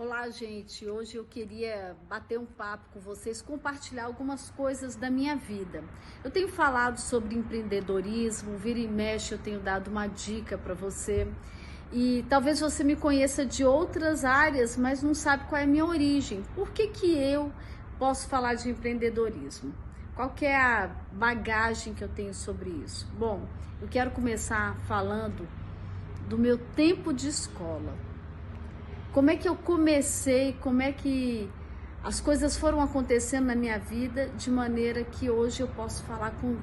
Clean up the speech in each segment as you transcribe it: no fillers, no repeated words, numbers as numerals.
Olá, gente. Hoje eu queria bater um papo com vocês, compartilhar algumas coisas da minha vida. Eu tenho falado sobre empreendedorismo, vira e mexe eu tenho dado uma dica para você. E talvez você me conheça de outras áreas, mas não sabe qual é a minha origem. Por que que eu posso falar de empreendedorismo? Qual que é a bagagem que eu tenho sobre isso? Bom, eu quero começar falando do meu tempo de escola. Como é que eu comecei, como é que as coisas foram acontecendo na minha vida de maneira que hoje eu posso falar com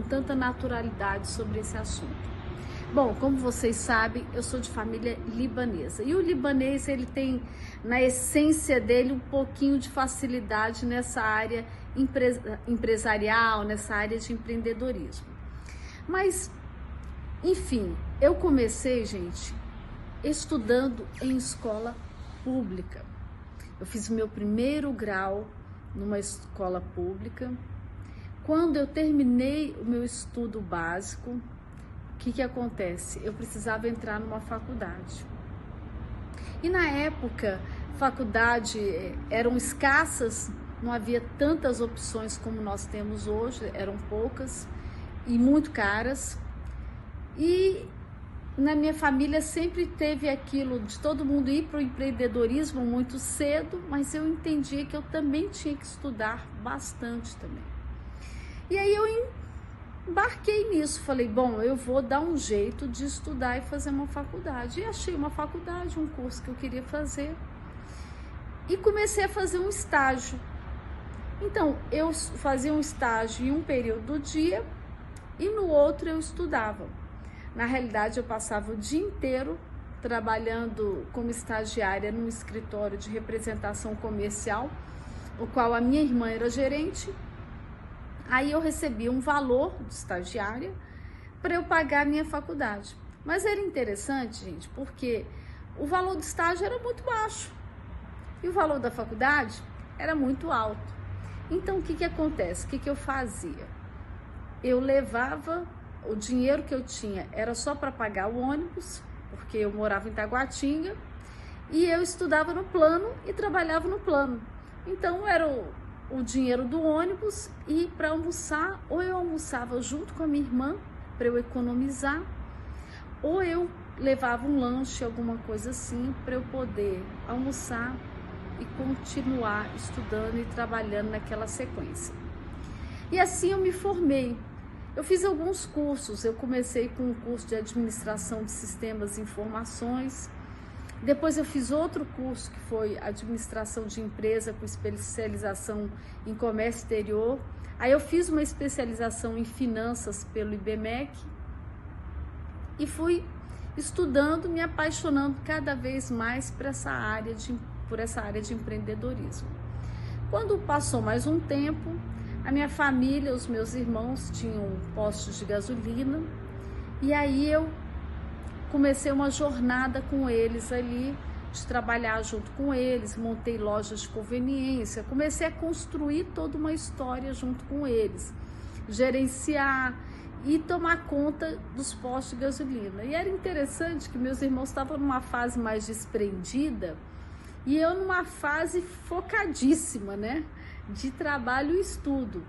tanta naturalidade sobre esse assunto. Bom, como vocês sabem, eu sou de família libanesa. E o libanês, ele tem na essência dele um pouquinho de facilidade nessa área empresarial, nessa área de empreendedorismo. Mas, enfim, eu comecei, gente, estudando em escola pública. Eu fiz o meu primeiro grau numa escola pública. Quando eu terminei o meu estudo básico, o que acontece? Eu precisava entrar numa faculdade. E na época, faculdade eram escassas, não havia tantas opções como nós temos hoje, eram poucas e muito caras. E na minha família sempre teve aquilo de todo mundo ir para o empreendedorismo muito cedo, mas eu entendia que eu também tinha que estudar bastante também. E aí eu embarquei nisso, falei, bom, eu vou dar um jeito de estudar e fazer uma faculdade. E achei uma faculdade, um curso que eu queria fazer e comecei a fazer um estágio. Então, eu fazia um estágio em um período do dia e no outro eu estudava. Na realidade, eu passava o dia inteiro trabalhando como estagiária num escritório de representação comercial, o qual a minha irmã era gerente. Aí eu recebia um valor de estagiária para eu pagar a minha faculdade. Mas era interessante, gente, porque o valor do estágio era muito baixo e o valor da faculdade era muito alto. Então, o que acontece? O que eu fazia? Eu levava o dinheiro que eu tinha era só para pagar o ônibus, porque eu morava em Taguatinga, e eu estudava no plano e trabalhava no plano. Então era o dinheiro do ônibus e para almoçar, ou eu almoçava junto com a minha irmã para eu economizar, ou eu levava um lanche, alguma coisa assim, para eu poder almoçar e continuar estudando e trabalhando naquela sequência. E assim eu me formei. Eu fiz alguns cursos, eu comecei com um curso de administração de sistemas e informações, depois eu fiz outro curso que foi administração de empresa com especialização em comércio exterior, aí eu fiz uma especialização em finanças pelo IBMEC e fui estudando, me apaixonando cada vez mais por essa área de empreendedorismo. Quando passou mais um tempo, a minha família, os meus irmãos tinham postos de gasolina e aí eu comecei uma jornada com eles ali, de trabalhar junto com eles, montei lojas de conveniência, comecei a construir toda uma história junto com eles, gerenciar e tomar conta dos postos de gasolina. E era interessante que meus irmãos estavam numa fase mais desprendida e eu numa fase focadíssima, né? De trabalho e estudo.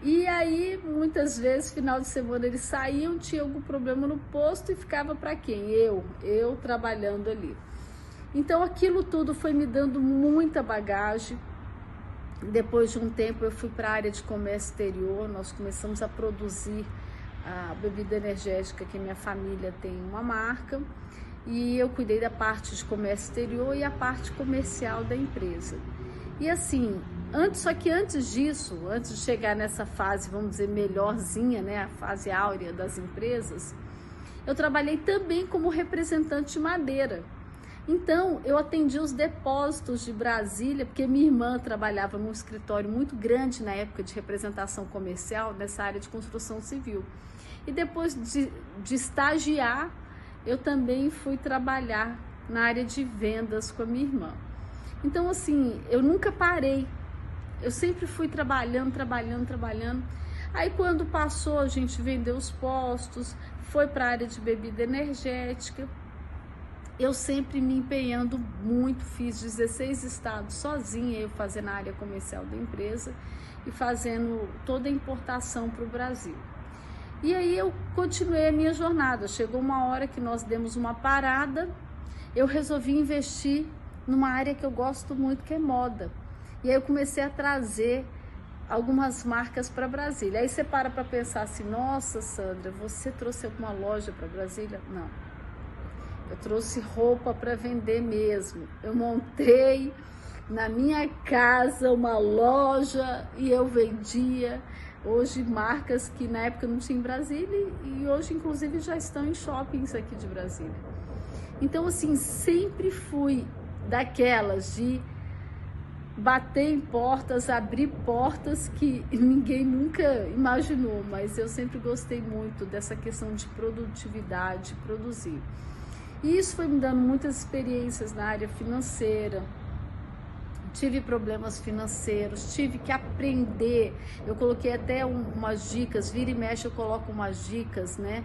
E aí, muitas vezes, final de semana eles saíam, tinha algum problema no posto e ficava para quem? Eu trabalhando ali. Então, aquilo tudo foi me dando muita bagagem. Depois de um tempo, eu fui para a área de comércio exterior, nós começamos a produzir a bebida energética que minha família tem uma marca, e eu cuidei da parte de comércio exterior e a parte comercial da empresa. E assim, antes disso, antes de chegar nessa fase, vamos dizer, melhorzinha, né, a fase áurea das empresas, eu trabalhei também como representante de madeira. Então, eu atendi os depósitos de Brasília, porque minha irmã trabalhava num escritório muito grande na época de representação comercial, nessa área de construção civil. E depois de estagiar, eu também fui trabalhar na área de vendas com a minha irmã. Então, assim, eu nunca parei, eu sempre fui trabalhando. Aí, quando passou, a gente vendeu os postos, foi para a área de bebida energética eu sempre me empenhando muito, fiz 16 estados sozinha, eu fazendo a área comercial da empresa e fazendo toda a importação para o Brasil. E aí eu continuei a minha jornada. Chegou uma hora que nós demos uma parada, eu resolvi investir numa área que eu gosto muito, que é moda. E aí eu comecei a trazer algumas marcas para Brasília. Aí você para pensar assim, nossa, Sandra, você trouxe alguma loja para Brasília? Não. Eu trouxe roupa para vender mesmo. Eu montei na minha casa uma loja e eu vendia hoje marcas que na época não tinha em Brasília e hoje inclusive já estão em shoppings aqui de Brasília. Então assim, sempre fui daquelas de bater em portas, abrir portas que ninguém nunca imaginou, mas eu sempre gostei muito dessa questão de produtividade, produzir. E isso foi me dando muitas experiências na área financeira. Tive problemas financeiros, tive que aprender. Eu coloquei até umas dicas, vira e mexe eu coloco umas dicas, né,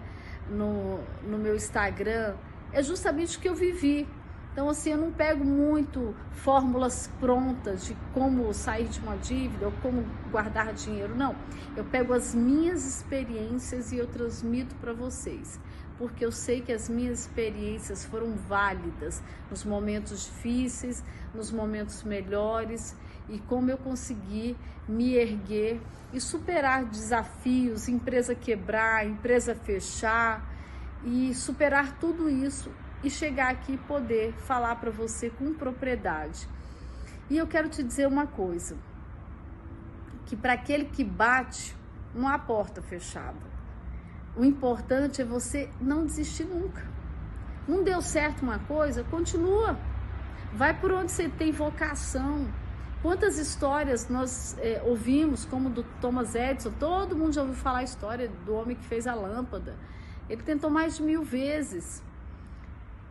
no meu Instagram. É justamente o que eu vivi. Então assim, eu não pego muito fórmulas prontas de como sair de uma dívida ou como guardar dinheiro, não. Eu pego as minhas experiências e eu transmito para vocês. Porque eu sei que as minhas experiências foram válidas nos momentos difíceis, nos momentos melhores, e como eu consegui me erguer e superar desafios, empresa quebrar, empresa fechar, e superar tudo isso e chegar aqui e poder falar para você com propriedade. E eu quero te dizer uma coisa, que para aquele que bate, não há porta fechada. O importante é você não desistir nunca. Não deu certo uma coisa, continua. Vai por onde você tem vocação. Quantas histórias nós ouvimos, como do Thomas Edison, todo mundo já ouviu falar a história do homem que fez a lâmpada. Ele tentou mais de 1000 vezes.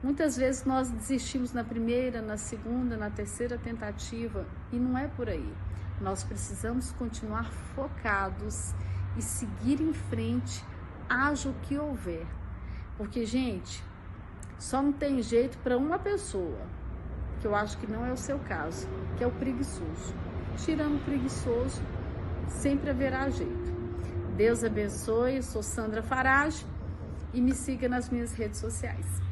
Muitas vezes nós desistimos na primeira, na segunda, na terceira tentativa, e não é por aí. Nós precisamos continuar focados e seguir em frente, haja o que houver. Porque, gente, só não tem jeito para uma pessoa, que eu acho que não é o seu caso, que é o preguiçoso. Tirando o preguiçoso, sempre haverá jeito. Deus abençoe, eu sou Sandra Farage e me siga nas minhas redes sociais.